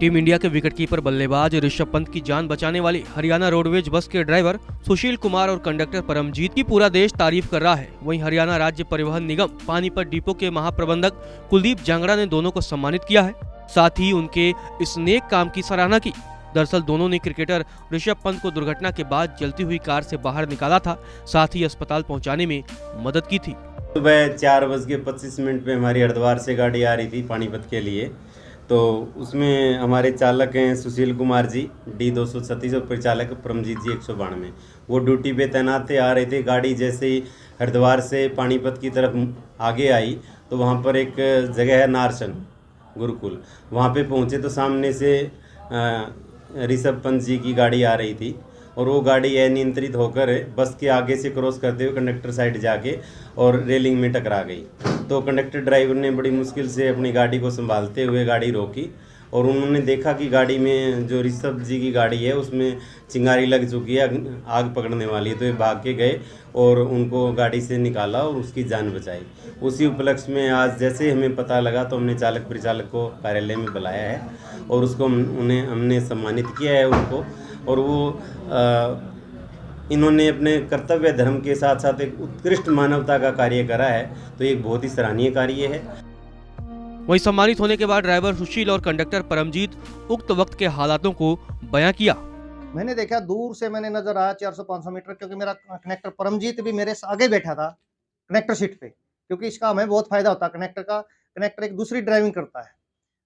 Team India के wicketkeeper बल्लेबाज ऋषभ पंत की जान बचाने वाली हरियाणा रोडवेज बस के ड्राइवर सुशील कुमार और कंडक्टर परमजीत की पूरा देश तारीफ कर रहा है। वहीं हरियाणा राज्य परिवहन निगम पानीपत डिपो के महाप्रबंधक कुलदीप जांगड़ा ने दोनों को सम्मानित किया है। साथ ही उनके इस नेक काम की सराहना की। दरअसल दोनों ने क्रिकेटर ऋषभ पंत को दुर्घटना के बाद जलती हुई कार से बाहर निकाला था, साथ ही अस्पताल पहुंचाने में मदद की थी। सुबह 4:25 पे हमारी हरिद्वार से गाड़ी आ रही थी पानीपत के लिए, तो उसमें हमारे चालक हैं सुशील कुमार जी D236 और परिचालक परमजीत जी 192। वो ड्यूटी पे तैनात थे, आ रहे थे। गाड़ी जैसे ही हरिद्वार से पानीपत की तरफ आगे आई तो वहाँ पर एक जगह है नारसन गुरुकुल, वहाँ पे पहुँचे तो सामने से ऋषभ पंत जी की गाड़ी आ रही थी और वो गाड़ी अनियंत्रित होकर बस के आगे से क्रॉस करते हुए कंडक्टर साइड जाके और रेलिंग में टकरा गई। तो कंडक्टर ड्राइवर ने बड़ी मुश्किल से अपनी गाड़ी को संभालते हुए गाड़ी रोकी और उन्होंने देखा कि गाड़ी में जो ऋषभ जी की गाड़ी है उसमें चिंगारी लग चुकी है, आग पकड़ने वाली है। तो ये भाग के गए और उनको गाड़ी से निकाला और उसकी जान बचाई। उसी उपलक्ष्य में आज जैसे ही हमें पता लगा तो हमने चालक परिचालक को कार्यालय में बुलाया है और उसको हमने सम्मानित किया है उनको। और वो इन्होंने अपने कर्तव्य धर्म के साथ साथ एक उत्कृष्ट मानवता का कार्य करा है, तो एक बहुत ही सराहनीय कार्य है। वहीं सम्मानित होने के बाद ड्राइवर सुशील और कंडक्टर परमजीत उक्त वक्त के हालातों को बयां किया। मैंने देखा दूर से, मैंने नजर आया 400-500 मीटर, क्योंकि मेरा कनेक्टर परमजीत भी मेरे आगे बैठा था कनेक्टर सीट पे, क्योंकि इसका हमें बहुत फायदा होता है कनेक्टर का। कनेक्टर एक दूसरी ड्राइविंग करता है,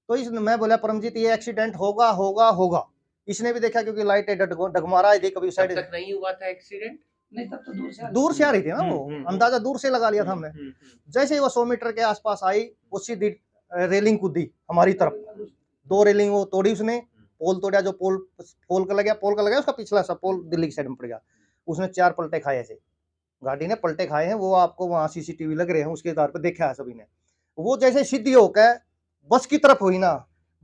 तो मैं बोला परमजीत ये एक्सीडेंट होगा होगा होगा। इसने भी देखा क्योंकि लाइट डगमा रहा है, कभी साइड तक नहीं हुआ था एक्सीडेंट। नहीं, तब तो दूर से आ रही थी ना वो, अंदाजा दूर से लगा लिया था हमने। जैसे ही वो 100 मीटर के आसपास आई, वो सीधी रेलिंग कूदी हमारी तरफ। 2 रेलिंग वो तोड़ी उसने, पोल तोड़ा, जो पोल का लगा उसका पिछला सा पोल दिल्ली की साइड में पड़ गया। उसने 4 पलटे खाए, ऐसे गाड़ी ने पलटे खाए हैं। वो आपको वहाँ CCTV लग रहे हैं, उसके आधार पर देखा है सभी ने। वो जैसे सीधी होकर बस की तरफ हुई ना,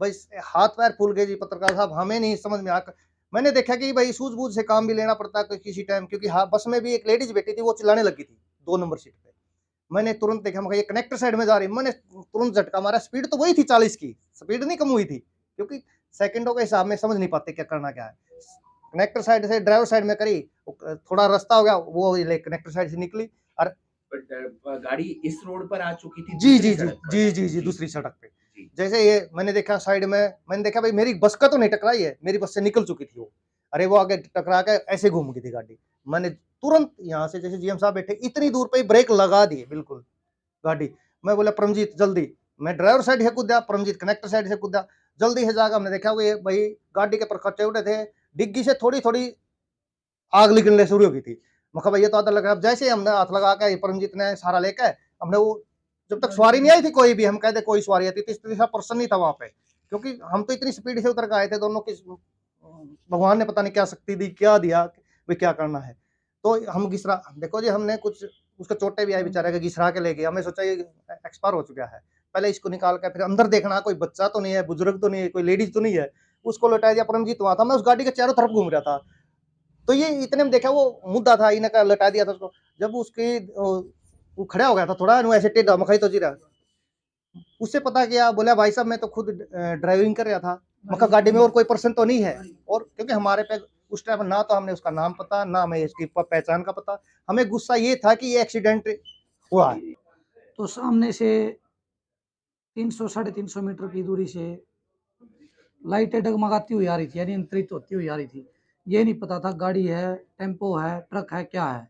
बस हाथ पैर फूल गए जी। पत्रकार साहब, हमें नहीं समझ में आकर मैंने देखा कि भाई सूझबूझ से काम भी लेना पड़ता है किसी टाइम, क्योंकि हाँ बस में भी एक लेडीज बैठी थी, वो चिल्लाने लगी थी 2 नंबर सीट पे। मैंने तुरंत देखा, मैं ये कनेक्टर साइड में जा रही, मैंने तुरंत झटका मारा। स्पीड तो वही थी 40 की, स्पीड नहीं कम हुई थी, क्योंकि सेकंडों के हिसाब में समझ नहीं पाते क्या करना क्या है। कनेक्टर साइड से ड्राइवर साइड में करी, थोड़ा रास्ता हो गया, वो कनेक्टर साइड से निकली और गाड़ी इस रोड पर आ चुकी थी। जी दूसरी सड़क पे। जैसे ये मैंने देखा साइड में, मैंने देखा भाई मेरी बस का तो नहीं टकराई है, मेरी बस से निकल चुकी थी वो। अरे वो आगे टकरा के ऐसे घूम गई थी गाड़ी। मैंने तुरंत यहाँ से, जैसे GM साहब बैठे इतनी दूर पे ब्रेक लगा दिए बिल्कुल गाड़ी। मैं बोला परमजीत जल्दी, मैं ड्राइवर साइड से कूदा, परमजीत कनेक्टर साइड से कूदा। जल्दी से जाकर हमने देखा वो भाई गाड़ी के परखच्चे उठे थे, डिग्गी से थोड़ी थोड़ी आग निकलने शुरू हो गई थी। मैं कहा भैया तो आधा लग रहा है। जैसे हमने हाथ लगा के परमजीत ने सहारा लेकर, हमने वो जब तक सवारी नहीं आई थी कोई भी, हम कहते कोई सवारी आई थी, तीसरा पर्सन नहीं था वहां पे, क्योंकि हम तो इतनी स्पीड से उतर के आए थे दोनों की। भगवान ने पता नहीं क्या शक्ति दी, क्या दिया, भाई क्या करना है। तो हम घिसरा, देखो जी हमने कुछ उसके चोटें भी आई बेचारे के, घिसरा के ले गए। हमें सोचा ये एक्सपायर हो चुका है, पहले इसको निकाल कर फिर अंदर देखना कोई बच्चा तो नहीं है, बुजुर्ग तो नहीं है, कोई लेडीज तो नहीं है। उसको लौटा दिया। परमजीत वहां था, मैं उस गाड़ी के चारों तरफ घूम रहा था, तो ये इतने में देखा वो मुद्दा था, इन्हें लटा दिया था उसको। जब उसकी वो खड़ा हो गया था थोड़ा ऐसे टेढ़ा, मखाई तो जी रहा, उससे पता किया, बोला भाई साहब मैं तो खुद ड्राइविंग कर रहा था, मक्का गाड़ी में और कोई पर्सन तो नहीं है। और क्योंकि हमारे पे उस टाइम ना तो हमने उसका नाम पता, ना हमें इसकी पहचान का पता, हमें गुस्सा ये था कि ये एक्सीडेंट हुआ है। तो सामने से 300-350 मीटर की दूरी से लाइटें डगमगाती हुई आ रही थी, यानी नियंत्रित होती हुई आ रही थी। ये नहीं पता था गाड़ी है, टेम्पो है, ट्रक है, क्या है।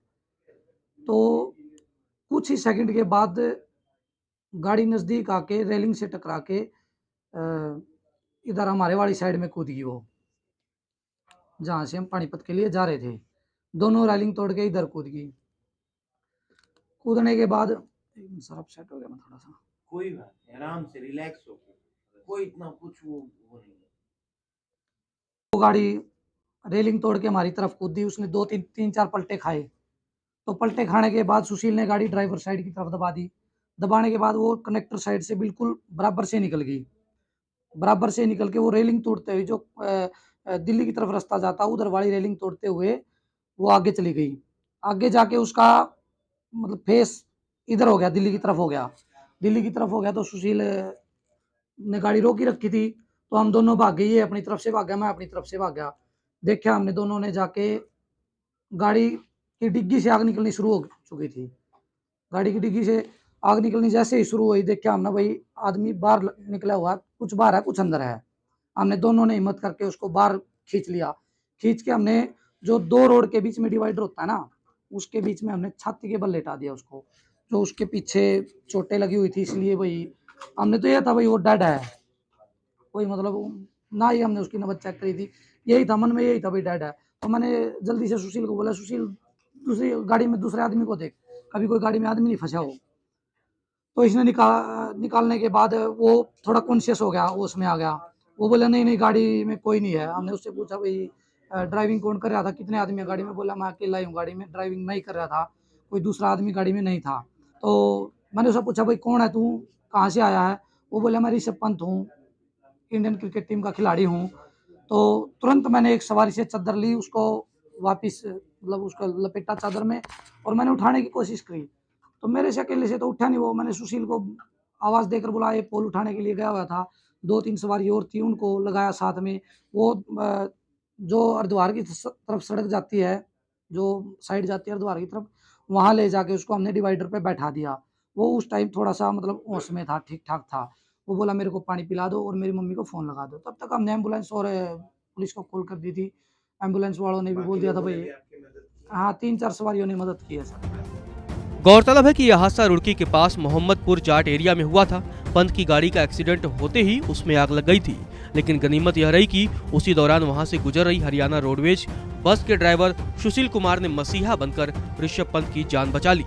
तो कुछ ही सेकंड के बाद गाड़ी नज़दीक आके रेलिंग से टकरा के इधर हमारे वाली साइड में कूद गई वो, जहाँ से हम पानीपत के लिए जा रहे थे। दोनों रेलिंग तोड़ के इधर कूद गई। कूदने के बाद सर अपसेट हो गया मैं थोड़ा सा। कोई बात नहीं, आराम से रिलैक्स हो, कोई इतना कुछ वो नहीं है। वो गाड़ी रेलिंग तोड़ के हमारी तरफ कूदी, उसने 2-3-4 पलटे खाए। तो पलटे खाने के बाद सुशील ने गाड़ी ड्राइवर साइड की तरफ दबा दी। दबाने के बाद वो कनेक्टर साइड से बिल्कुल बराबर से निकल गई। बराबर से निकल के वो रेलिंग तोड़ते हुए, जो दिल्ली की तरफ रास्ता जाता उधर वाली रेलिंग तोड़ते हुए वो आगे चली गई। आगे जाके उसका मतलब फेस इधर हो गया, दिल्ली की तरफ हो गया। दिल्ली की तरफ हो गया तो सुशील ने गाड़ी रोकी रखी थी, तो हम दोनों भाग गए, ये अपनी तरफ से भाग गया, मैं अपनी तरफ से भाग गया। देखा हमने दोनों ने जाके गाड़ी की डिग्गी से आग निकलनी शुरू हो चुकी थी। गाड़ी की डिग्गी से आग निकलनी जैसे ही शुरू हुई, देखा हमने भाई आदमी बाहर निकला हुआ, कुछ बाहर है कुछ अंदर है। हमने दोनों ने हिम्मत करके उसको बाहर खींच लिया। खींच के हमने जो 2 रोड के बीच में डिवाइडर होता है ना, उसके बीच में हमने छाती के बल लेटा दिया उसको। जो उसके पीछे चोटें लगी हुई थी, इसलिए भाई हमने तो ये था भाई वो डेड है, कोई मतलब ना ही हमने उसकी नब्ज चेक करी थी, यही था मन में, यही था भाई डेड है। तो मैंने जल्दी से सुशील को बोला, सुशील दूसरी गाड़ी में दूसरे आदमी को देख, कभी कोई गाड़ी में आदमी नहीं फंसा हो। तो इसने निकालने के बाद वो थोड़ा कॉन्शियस हो गया, वो उसमें आ गया। वो बोला नहीं नहीं गाड़ी में कोई नहीं है। हमने उससे पूछा भाई ड्राइविंग कौन कर रहा था, कितने आदमी है गाड़ी में? बोला मैं अकेला ही हूँ गाड़ी में, ड्राइविंग नहीं कर रहा था, कोई दूसरा आदमी गाड़ी में नहीं था। तो मैंने उससे पूछा भाई कौन है तू, कहाँ से आया है? वो बोला मैं ऋषभ पंत हूँ, इंडियन क्रिकेट टीम का खिलाड़ी हूँ। तो तुरंत मैंने एक सवारी से चादर ली, उसको वापस मतलब उसको लपेटा चादर में, और मैंने उठाने की कोशिश की। तो मेरे से अकेले से तो उठा नहीं वो, मैंने सुशील को आवाज़ देकर बुलाया, ये पोल उठाने के लिए गया हुआ था। 2-3 सवारी और थी, उनको लगाया साथ में। वो जो हरिद्वार की तरफ सड़क जाती है, जो साइड जाती है हरिद्वार की तरफ, वहाँ ले जाके उसको हमने डिवाइडर पे बैठा दिया। वो उस टाइम थोड़ा-सा मतलब होश में था, ठीक-ठाक था। वो बोला मेरे को पानी पिला दो और मेरी मम्मी को फ़ोन लगा दो। तब तक हमने एम्बुलेंस और पुलिस को कॉल कर दी थी। एम्बुलेंस वालों ने भी बोल दिया था भाई, हाँ 3-4 सवारियों ने मदद की है सर। गौरतलब है कि यह हादसा रुड़की के पास मोहम्मदपुर जाट एरिया में हुआ था। पंत की गाड़ी का एक्सीडेंट होते ही उसमें आग लग गई थी, लेकिन गनीमत यह रही कि उसी दौरान वहां से गुजर रही हरियाणा रोडवेज बस के ड्राइवर सुशील कुमार ने मसीहा बनकर ऋषभ पंत की जान बचा ली।